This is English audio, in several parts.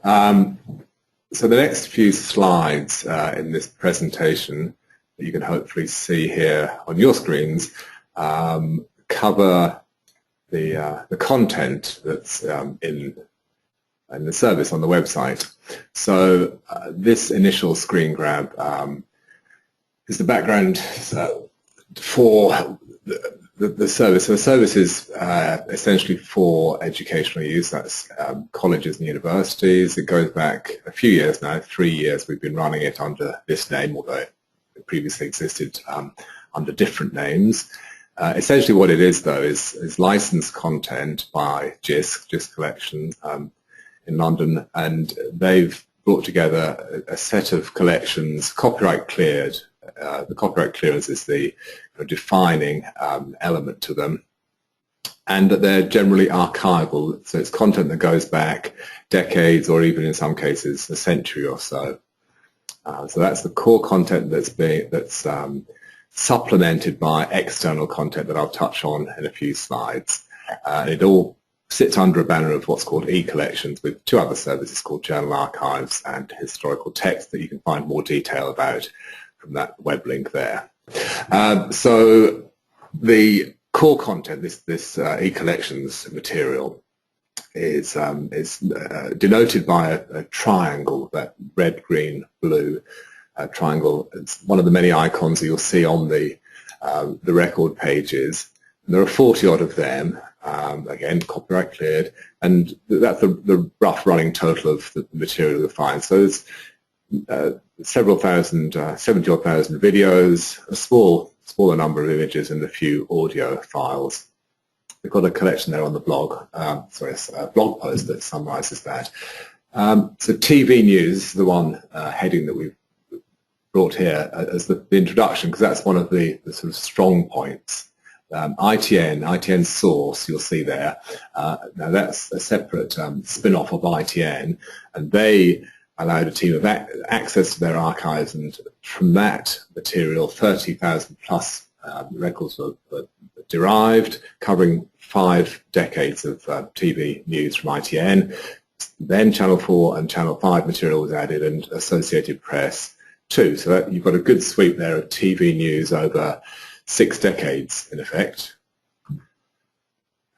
So the next few slides in this presentation that you can hopefully see here on your screens cover the content that's in the service on the website. So this initial screen grab is the background for the service. So the service is essentially for educational use. That's colleges and universities. It goes back a few years now, 3 years. We've been running it under this name, although it previously existed under different names. Essentially what it is, though, is licensed content by Jisc Collections in London, and they've brought together a set of collections, copyright cleared. The copyright clearance is the defining element to them, and that they're generally archival, so it's content that goes back decades or even in some cases a century or so. So that's the core content that's supplemented by external content that I'll touch on in a few slides. It all sits under a banner of what's called e-collections, with two other services called Journal Archives and Historical Text that you can find more detail about from that web link there. So the core content, this e-collections material, is denoted by a triangle, that red, green, blue triangle. It's one of the many icons that you'll see on the record pages. And there are 40 odd of them, again copyright cleared, and that's the rough running total of the material you'll find. So there's several thousand, 70 odd thousand videos, a smaller number of images, and a few audio files. We've got a collection there on the blog, a blog post that summarizes that. So TV news is the one heading that we've brought here as the introduction, because that's one of the sort of strong points. ITN source, you'll see there. Now that's a separate spin-off of ITN, and they allowed a team of access to their archives, and from that material 30,000 plus records were derived, covering 5 decades of TV news from ITN. Then Channel 4 and Channel 5 material was added, and Associated Press too. So that, you've got a good sweep there of TV news over 6 decades in effect.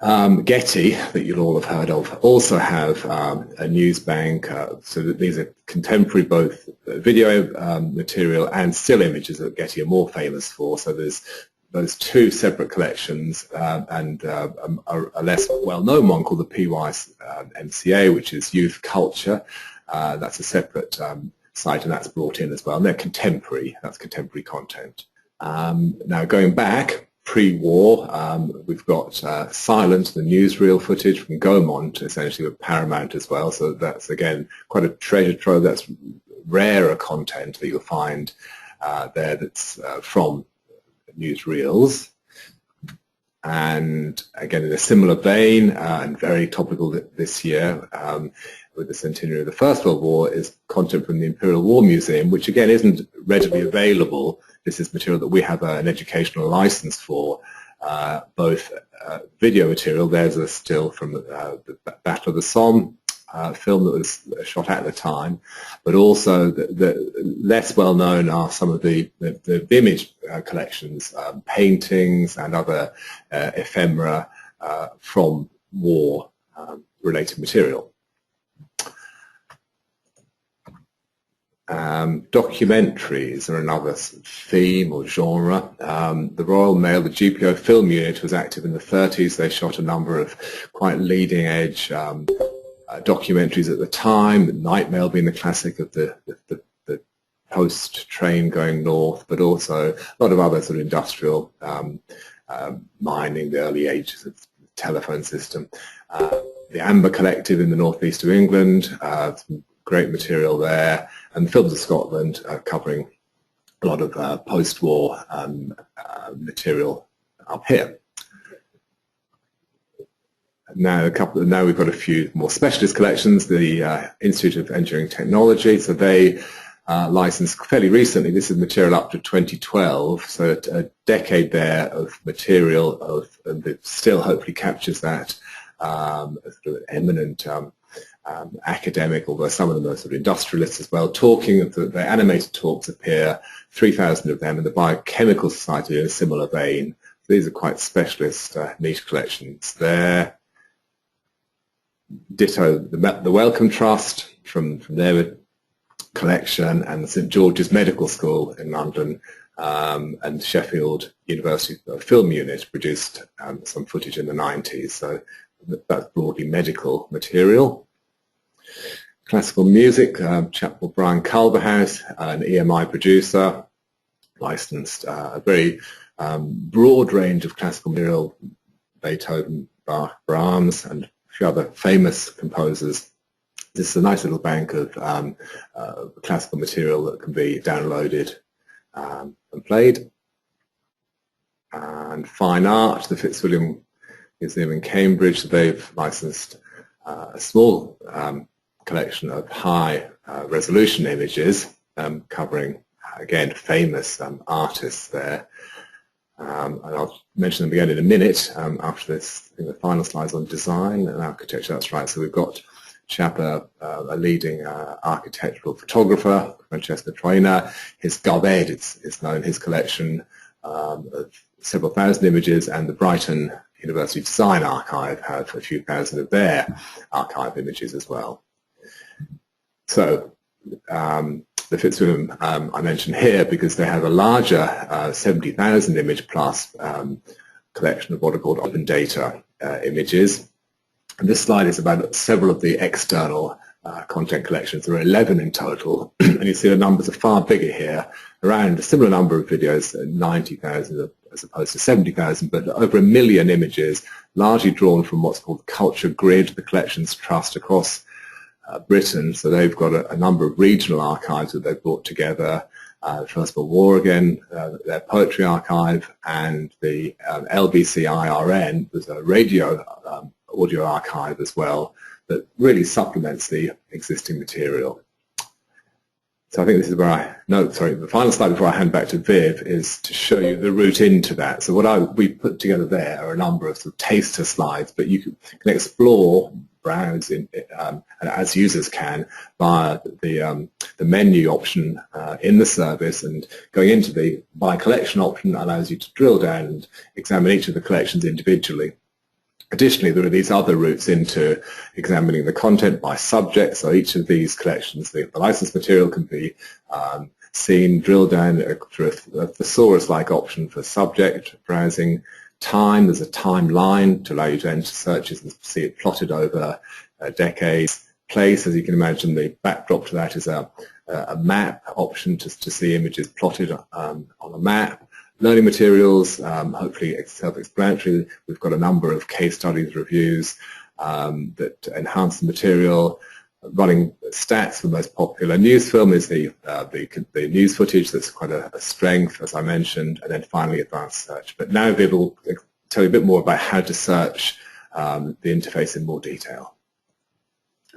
Getty, that you'll all have heard of, also have a news bank, so that these are contemporary both video material and still images that Getty are more famous for. So there's those 2 separate collections, and a less well-known one called the PYMCA, which is Youth Culture. That's a separate site, and that's brought in as well. And they're contemporary, that's contemporary content. Now going back, pre-war, we've got Silent, the newsreel footage from Gaumont, essentially with Paramount as well. So that's again quite a treasure trove. That's rarer content that you'll find there that's from newsreels. And again, in a similar vein, and very topical this year, with the centenary of the First World War, is content from the Imperial War Museum, which again isn't readily available. This is material that we have an educational license for, both video material. There's a still from the Battle of the Somme film that was shot at the time, but also the less well known are some of the image collections, paintings and other ephemera from war related material. Documentaries are another theme or genre. The Royal Mail, the GPO film unit, was active in the 30s. They shot a number of quite leading edge documentaries at the time, Night Mail being the classic of the post train going north, but also a lot of other sort of industrial mining, the early ages of the telephone system. The Amber Collective in the northeast of England, some great material there, and the Films of Scotland covering a lot of post-war material up here. Now we've got a few more specialist collections. The Institute of Engineering Technology, so they licensed fairly recently. This is material up to 2012, so a decade there of material that still hopefully captures that sort of eminent academic, although some of them are sort of industrialists as well, talking. The animated talks appear, 3,000 of them, in the Biochemical Society in a similar vein. These are quite specialist niche collections. They're ditto the Wellcome Trust from their collection, and the St George's Medical School in London, and Sheffield University Film Unit produced some footage in the 90s. So that's broadly medical material. Classical music, chap called Brian Culverhouse, an EMI producer, licensed a very broad range of classical material, Beethoven, Bach, Brahms, and a few other famous composers. This is a nice little bank of classical material that can be downloaded and played. And fine art, the Fitzwilliam Museum in Cambridge, they've licensed a small collection of high resolution images covering, again, famous artists there. And I'll mention them again in a minute after this. I think the final slide's on design and architecture. That's right. So we've got Chapper, a leading architectural photographer, Francesco Troina. His Garbed is known, his collection of several thousand images, and the Brighton University Design Archive have a few thousand of their archive images as well. So the Fitzwilliam I mentioned here because they have a larger 70,000 image plus collection of what are called open data images. And this slide is about several of the external content collections. There are 11 in total, and you see the numbers are far bigger here, around a similar number of videos, 90,000 as opposed to 70,000, but over 1 million images, largely drawn from what's called the Culture Grid, the Collections Trust across Britain. So they've got a number of regional archives that they've brought together. First World War again, their poetry archive, and the LBC-IRN, there's a radio audio archive as well that really supplements the existing material. So I think this is where the final slide before I hand back to Viv is to show you the route into that. So what we put together there are a number of, sort of taster slides, but you can explore, browse in, and as users can, via the menu option in the service, and going into the by collection option allows you to drill down and examine each of the collections individually. Additionally, there are these other routes into examining the content by subject. So each of these collections, the licensed material can be seen, drilled down through a thesaurus-like option for subject browsing. Time, there's a timeline to allow you to enter searches and see it plotted over decades. Place, as you can imagine, the backdrop to that is a map option to see images plotted on a map. Learning materials, hopefully self-explanatory. We've got a number of case studies, reviews that enhance the material. Running stats, the most popular news film is the news footage. That's quite a strength, as I mentioned, and then finally advanced search. But now Viv will tell you a bit more about how to search the interface in more detail.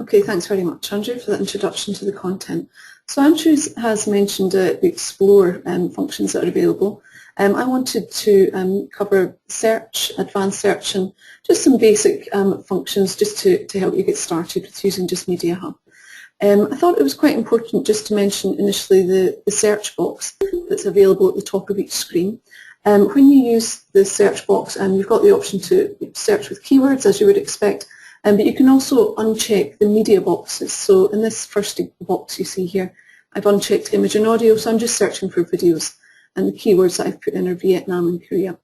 Okay, thanks very much, Andrew, for that introduction to the content. So Andrew has mentioned the Explore functions that are available. I wanted to cover search, advanced search, and just some basic functions just to help you get started with using Jisc MediaHub. I thought it was quite important just to mention initially the search box that's available at the top of each screen. When you use the search box, you've got the option to search with keywords, as you would expect, but you can also uncheck the media boxes. So in this first box you see here, I've unchecked image and audio, so I'm just searching for videos. And the keywords that I've put in are Vietnam and Korea.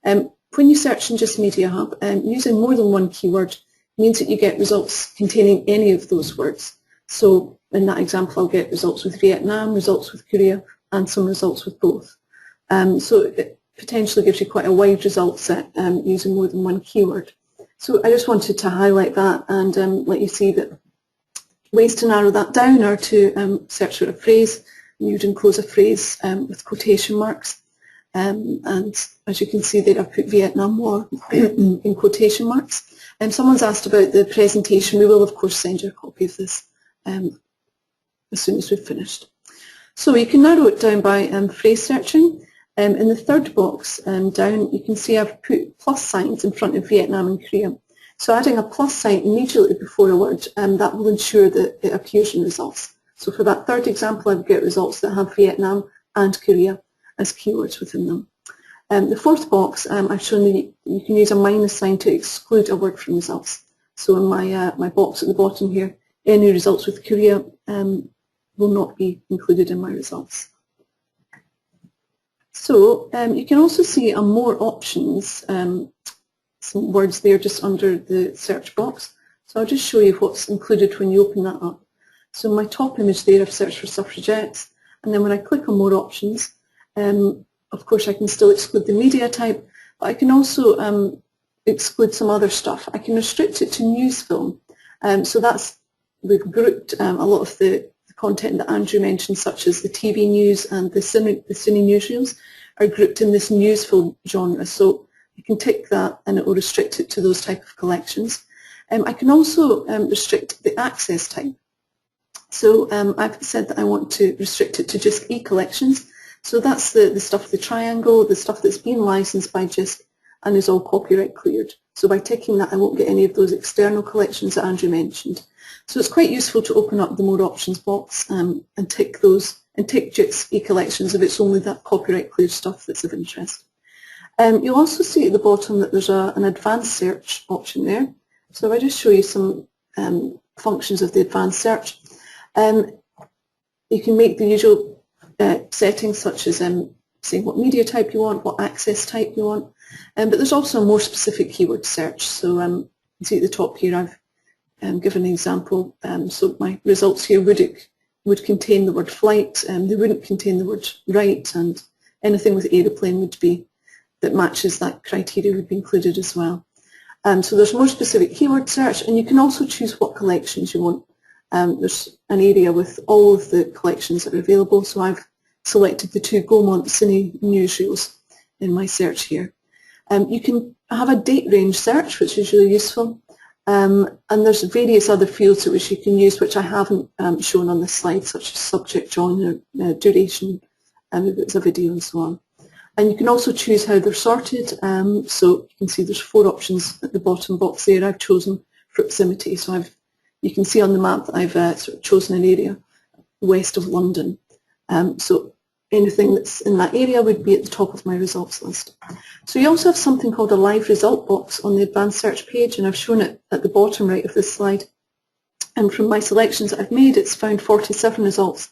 When you search in Jisc MediaHub, using more than one keyword means that you get results containing any of those words. So in that example, I'll get results with Vietnam, results with Korea, and some results with both. So it potentially gives you quite a wide result set using more than one keyword. So I just wanted to highlight that and let you see that ways to narrow that down are to search for a phrase. You'd enclose a phrase with quotation marks, and as you can see there I've put Vietnam War in quotation marks. Someone's asked about the presentation. We will of course send you a copy of this as soon as we've finished. So you can narrow it down by phrase searching. In the third box down you can see I've put plus signs in front of Vietnam and Korea. So adding a plus sign immediately before a word, that will ensure that it appears in results. So for that third example, I would get results that have Vietnam and Korea as keywords within them. The fourth box, I've shown that you can use a minus sign to exclude a word from results. So in my box at the bottom here, any results with Korea will not be included in my results. So you can also see more options, some words there just under the search box. So I'll just show you what's included when you open that up. So in my top image there, I've searched for suffragettes, and then when I click on more options, of course I can still exclude the media type, but I can also exclude some other stuff. I can restrict it to news film. So we've grouped a lot of the content that Andrew mentioned, such as the TV news and the cine newsreels, are grouped in this news film genre. So you can tick that and it will restrict it to those type of collections. I can also restrict the access type. So I've said that I want to restrict it to just e-collections. So that's the stuff with the triangle, the stuff that's been licensed by Jisc and is all copyright cleared. So by ticking that, I won't get any of those external collections that Andrew mentioned. So it's quite useful to open up the more options box and tick those, and tick Jisc e-collections if it's only that copyright cleared stuff that's of interest. You'll also see at the bottom that there's an advanced search option there. So if I just show you some functions of the advanced search, you can make the usual settings such as saying what media type you want, what access type you want, but there's also a more specific keyword search. So you see at the top here I've given an example. So my results here would contain the word flight, they wouldn't contain the word right, and anything with aeroplane would be that matches that criteria would be included as well. So there's more specific keyword search, and you can also choose what collections you want. There's an area with all of the collections that are available, so I've selected the 2 Gaumont cine newsreels in my search here. You can have a date range search, which is really useful, and there's various other fields which you can use, which I haven't shown on this slide, such as subject, genre, duration, if it's a video and so on. And you can also choose how they're sorted, so you can see there's 4 options at the bottom box there. I've chosen proximity, so you can see on the map that I've sort of chosen an area west of London. So anything that's in that area would be at the top of my results list. So you also have something called a live result box on the advanced search page, and I've shown it at the bottom right of this slide. And from my selections that I've made, it's found 47 results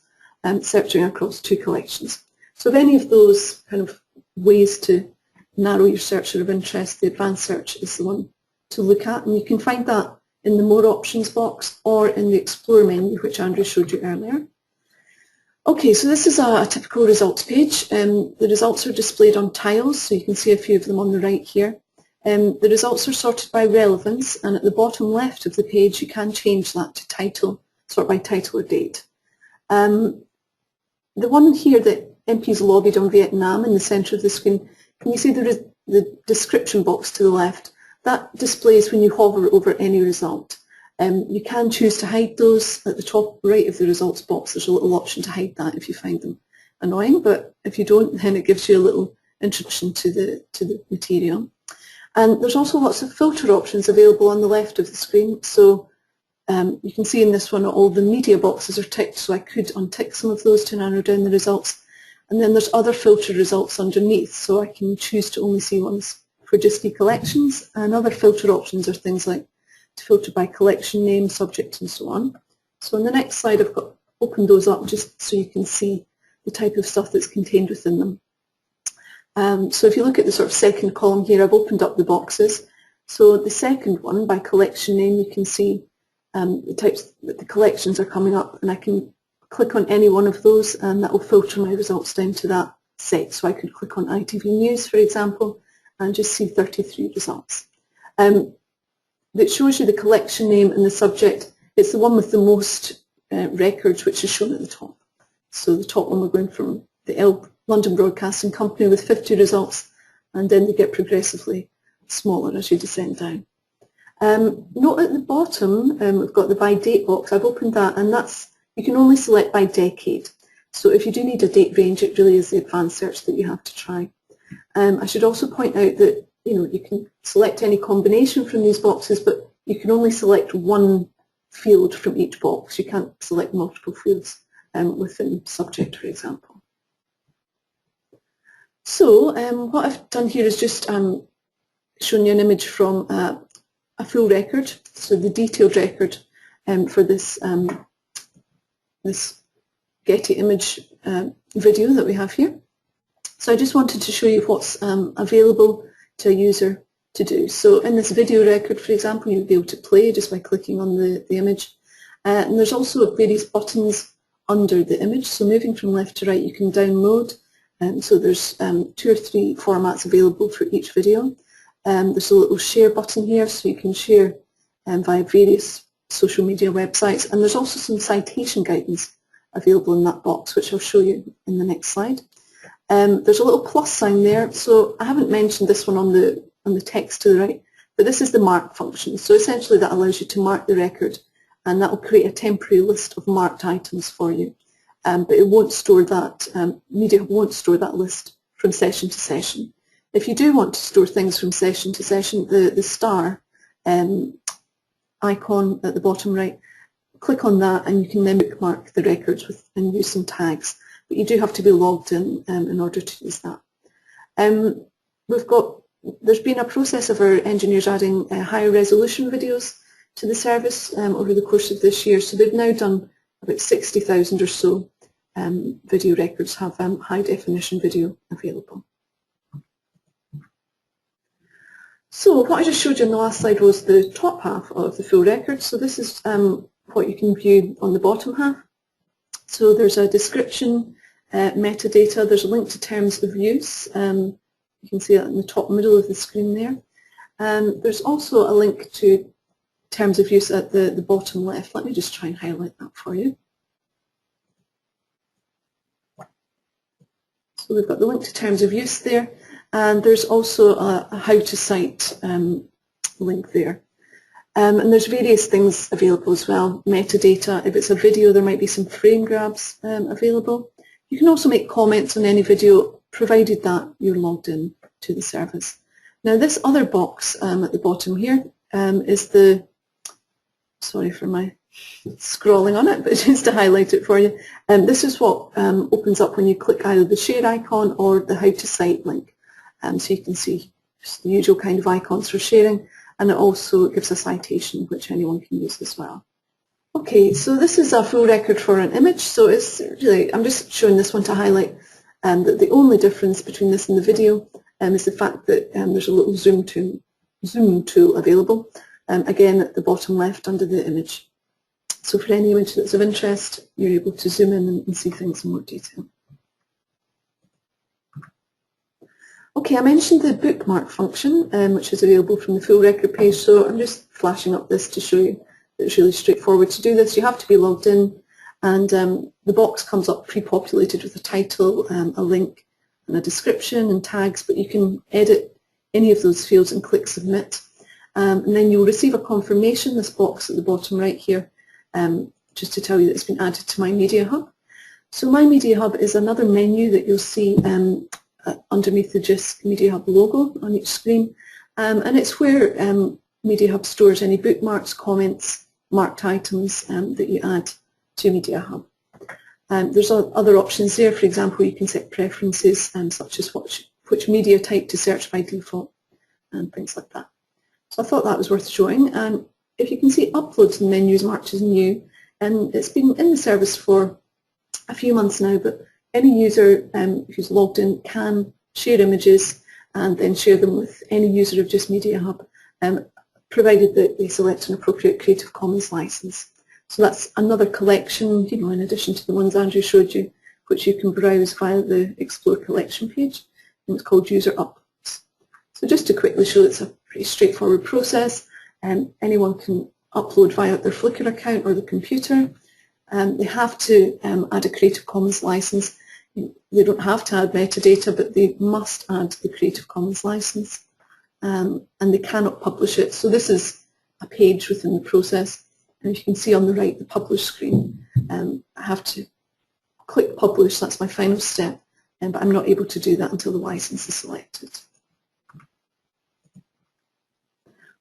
searching across 2 collections. So if any of those kind of ways to narrow your search are of interest, the advanced search is the one to look at, and you can find that in the more options box or in the explore menu, which Andrew showed you earlier. Okay, so this is a typical results page. The results are displayed on tiles, so you can see a few of them on the right here. The results are sorted by relevance, and at the bottom left of the page you can change that to title, sort by title or date. The one here that MPs lobbied on Vietnam in the centre of the screen, can you see there is the description box to the left? That displays when you hover over any result. You can choose to hide those at the top right of the results box. There's a little option to hide that if you find them annoying, but if you don't, then it gives you a little introduction to the material. And there's also lots of filter options available on the left of the screen. So you can see in this one all the media boxes are ticked, so I could untick some of those to narrow down the results. And then there's other filter results underneath, so I can choose to only see ones for Jisc collections, and other filter options are things like to filter by collection name, subject, and so on. So on the next slide I've opened those up just so you can see the type of stuff that's contained within them. So if you look at the sort of second column here, I've opened up the boxes. So the second one, by collection name, you can see the types that the collections are coming up, and I can click on any one of those and that will filter my results down to that set. So I could click on ITV News, for example, and just see 33 results. That shows you the collection name and the subject. It's the one with the most records, which is shown at the top. So the top one we're going from the London Broadcasting Company with 50 results, and then they get progressively smaller as you descend down. Note at the bottom, we've got the by date box. I've opened that, and you can only select by decade. So if you do need a date range, it really is the advanced search that you have to try. I should also point out that you can select any combination from these boxes, but you can only select one field from each box. You can't select multiple fields within subject, for example. So what I've done here is just shown you an image from a full record, so the detailed record for this this Getty image video that we have here. So I just wanted to show you what's available to a user to do. So in this video record, for example, you'll be able to play just by clicking on the image. And there's also various buttons under the image. So moving from left to right, you can download. So there's 2 or 3 formats available for each video. There's a little share button here, so you can share via various social media websites. And there's also some citation guidance available in that box, which I'll show you in the next slide. There's a little plus sign there. So I haven't mentioned this one on the text to the right, but this is the mark function. So essentially that allows you to mark the record, and that will create a temporary list of marked items for you. But it won't store that, MediaHub won't store that list from session to session. If you do want to store things from session to session, the star icon at the bottom right, click on that and you can then bookmark the records and use some tags. But you do have to be logged in order to use that. There's been a process of our engineers adding higher resolution videos to the service over the course of this year. So they've now done about 60,000 or so video records have high definition video available. So what I just showed you on the last slide was the top half of the full record. So this is what you can view on the bottom half. So there's a description, metadata, there's a link to terms of use. You can see that in the top middle of the screen there. There's also a link to terms of use at the bottom left. Let me just try and highlight that for you. So we've got the link to terms of use there, and there's also a how to cite link there. And there's various things available as well. Metadata, if it's a video, there might be some frame grabs available. You can also make comments on any video, provided that you're logged in to the service. Now this other box at the bottom here is the, sorry for my scrolling on it, but just to highlight it for you. This is what opens up when you click either the share icon or the how to cite link. So you can see just the usual kind of icons for sharing, and it also gives a citation which anyone can use as well. Okay, so this is a full record for an image, so it's really, I'm just showing this one to highlight that the only difference between this and the video is the fact that there's a little zoom tool available, again at the bottom left under the image. So for any image that's of interest, you're able to zoom in and see things in more detail. Okay, I mentioned the bookmark function, which is available from the full record page, so I'm just flashing up this to show you that it's really straightforward to do this. You have to be logged in, and the box comes up pre-populated with a title, a link, and a description and tags, but you can edit any of those fields and click submit. And then you'll receive a confirmation, this box at the bottom right here, just to tell you that it's been added to My MediaHub. So My MediaHub is another menu that you'll see underneath the Jisc MediaHub logo on each screen, and it's where MediaHub stores any bookmarks, comments, marked items that you add to MediaHub. There's other options there. For example, you can set preferences such as which media type to search by default and things like that. So I thought that was worth showing. And if you can see, uploads and menus marked as new, and it's been in the service for a few months now, but any user who's logged in can share images and then share them with any user of Jisc MediaHub, provided that they select an appropriate Creative Commons license. So that's another collection, in addition to the ones Andrew showed you, which you can browse via the Explore collection page, and it's called User Uploads. So just to quickly show, it's a pretty straightforward process. Anyone can upload via their Flickr account or the computer. They have to add a Creative Commons license. They don't have to add metadata, but they must add the Creative Commons license, and they cannot publish it. So this is a page within the process, and you can see on the right the publish screen. I have to click publish, that's my final step, but I'm not able to do that until the license is selected.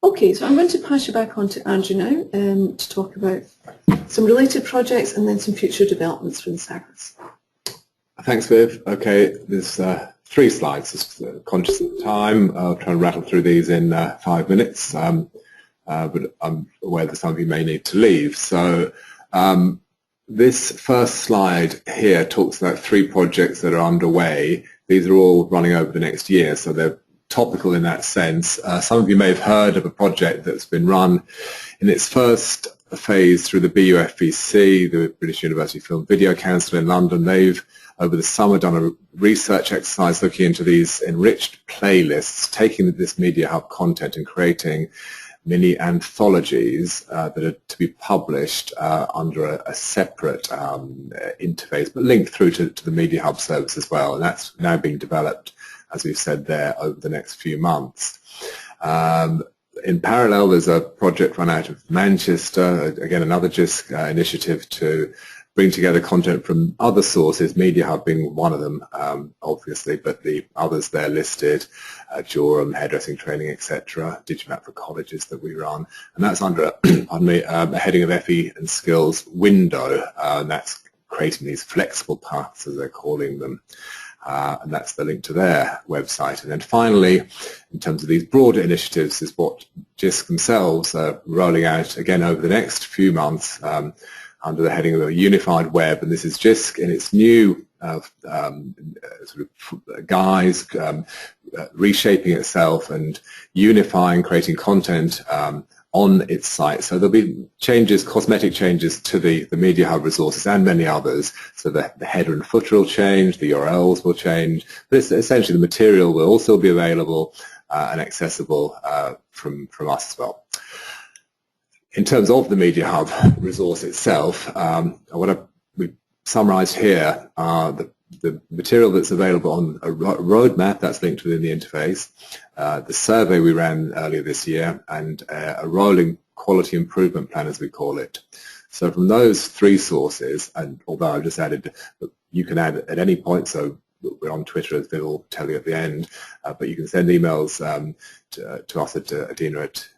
Okay, so I'm going to pass you back on to Andrew now to talk about some related projects and then some future developments for the service. Thanks, Viv. Okay, there's 3 slides, just conscious of time. I'll try and rattle through these in 5 minutes, but I'm aware that some of you may need to leave. So this first slide here talks about 3 projects that are underway. These are all running over the next year, so they're topical in that sense. Some of you may have heard of a project that's been run in its first phase through the BUFVC, the British University Film Video Council in London. They've, over the summer, done a research exercise looking into these enriched playlists, taking this MediaHub content and creating mini anthologies that are to be published under a separate interface, but linked through to the MediaHub service as well. And that's now being developed, as we've said there, over the next few months. In parallel, there's a project run out of Manchester, again another Jisc initiative to bring together content from other sources, MediaHub being one of them, obviously, but the others there listed, Joram, hairdressing training, etc., Digimap for colleges that we run, and that's under a heading of FE and Skills window, and that's creating these flexible paths, as they're calling them. And that's the link to their website. And then finally, in terms of these broader initiatives, is what Jisc themselves are rolling out again over the next few months under the heading of a unified web. And this is Jisc in its new sort of guise, reshaping itself and unifying, creating content on its site. So there'll be changes, cosmetic changes to the MediaHub resources and many others. So the header and footer will change, the URLs will change, but essentially the material will also be available and accessible from us as well. In terms of the MediaHub resource itself, what we've summarized here are the material that's available on a roadmap that's linked within the interface, the survey we ran earlier this year, and a rolling quality improvement plan, as we call it. So from those 3 sources, and although I've just added, you can add at any point, so we're on Twitter, as they will tell you at the end, but you can send emails to us at EDINA at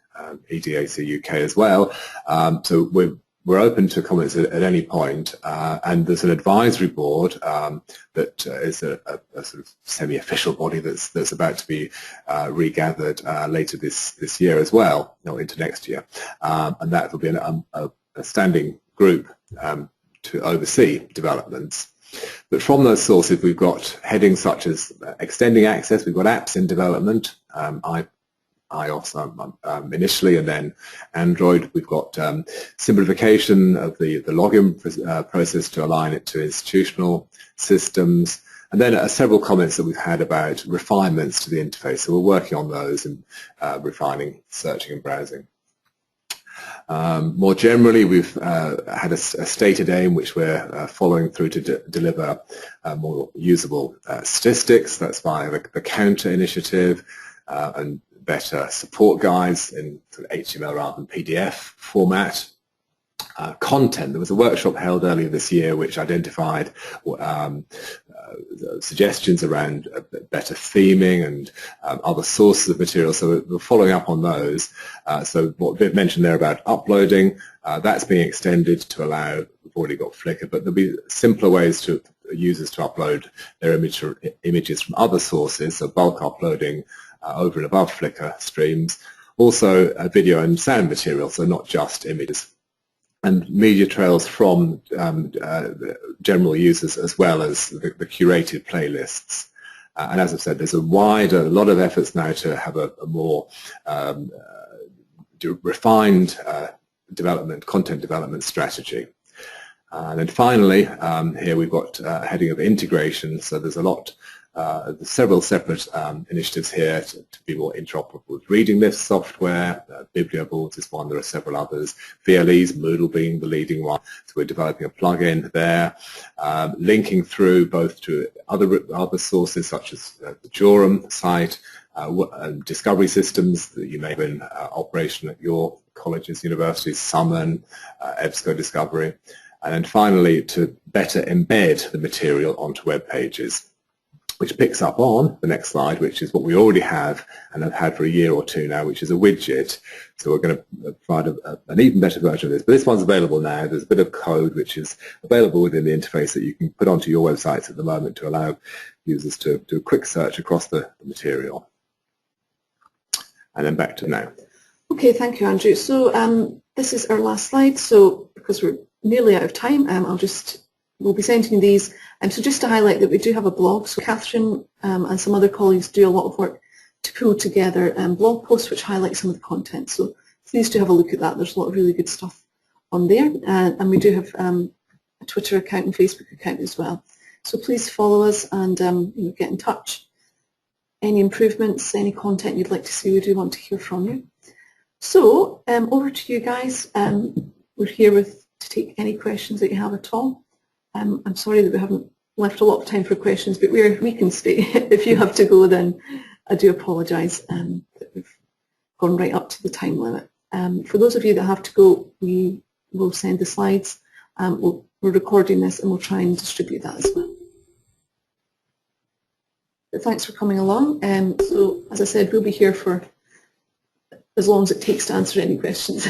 EDAC UK as well. So we're open to comments at any point, and there's an advisory board that is a sort of semi-official body that's about to be regathered later this year as well, or into next year, and that will be a standing group to oversee developments. But from those sources, we've got headings such as extending access. We've got apps in development, iOS initially, and then Android. We've got simplification of the login process to align it to institutional systems, and then several comments that we've had about refinements to the interface. So we're working on those and refining searching and browsing. More generally, we've had a stated aim which we're following through to deliver more usable statistics. That's via the Counter initiative and better support guides in sort of HTML rather than PDF format. Content. There was a workshop held earlier this year which identified suggestions around better theming and other sources of material, so we're following up on those. So what Viv mentioned there about uploading, that's being extended to allow, we've already got Flickr, but there'll be simpler ways to users to upload their images from other sources, so bulk uploading over and above Flickr streams. Also video and sound material, so not just images. And media trails from general users as well as the curated playlists. And as I've said, there's a lot of efforts now to have a more refined content development strategy. And then finally, here we've got a heading of integration. So there's several separate initiatives here to be more interoperable with reading list software. Biblioboards is one, there are several others. VLEs, Moodle being the leading one, so we're developing a plugin there. Linking through both to other sources such as the Joram site, discovery systems that you may have in operation at your colleges, universities, Summon, EBSCO Discovery. And then finally, to better embed the material onto web pages. which picks up on the next slide, which is what we already have and have had for a year or two now, which is a widget. So we're going to provide an even better version of this. But this one's available now. There's a bit of code which is available within the interface that you can put onto your websites at the moment to allow users to do a quick search across the material. And then back to now. Okay, thank you, Andrew. So this is our last slide. So because we're nearly out of time, we'll be sending these. So just to highlight that we do have a blog. So Catherine and some other colleagues do a lot of work to pull together blog posts which highlight some of the content. So please do have a look at that. There's a lot of really good stuff on there. And we do have a Twitter account and Facebook account as well. So please follow us and get in touch. Any improvements, any content you'd like to see, we do want to hear from you. So over to you guys. We're here to take any questions that you have at all. I'm sorry that we haven't left a lot of time for questions, but we can stay. If you have to go, then I do apologise that we've gone right up to the time limit. For those of you that have to go, we will send the slides. We're recording this and we'll try and distribute that as well. But thanks for coming along. So as I said, we'll be here for as long as it takes to answer any questions.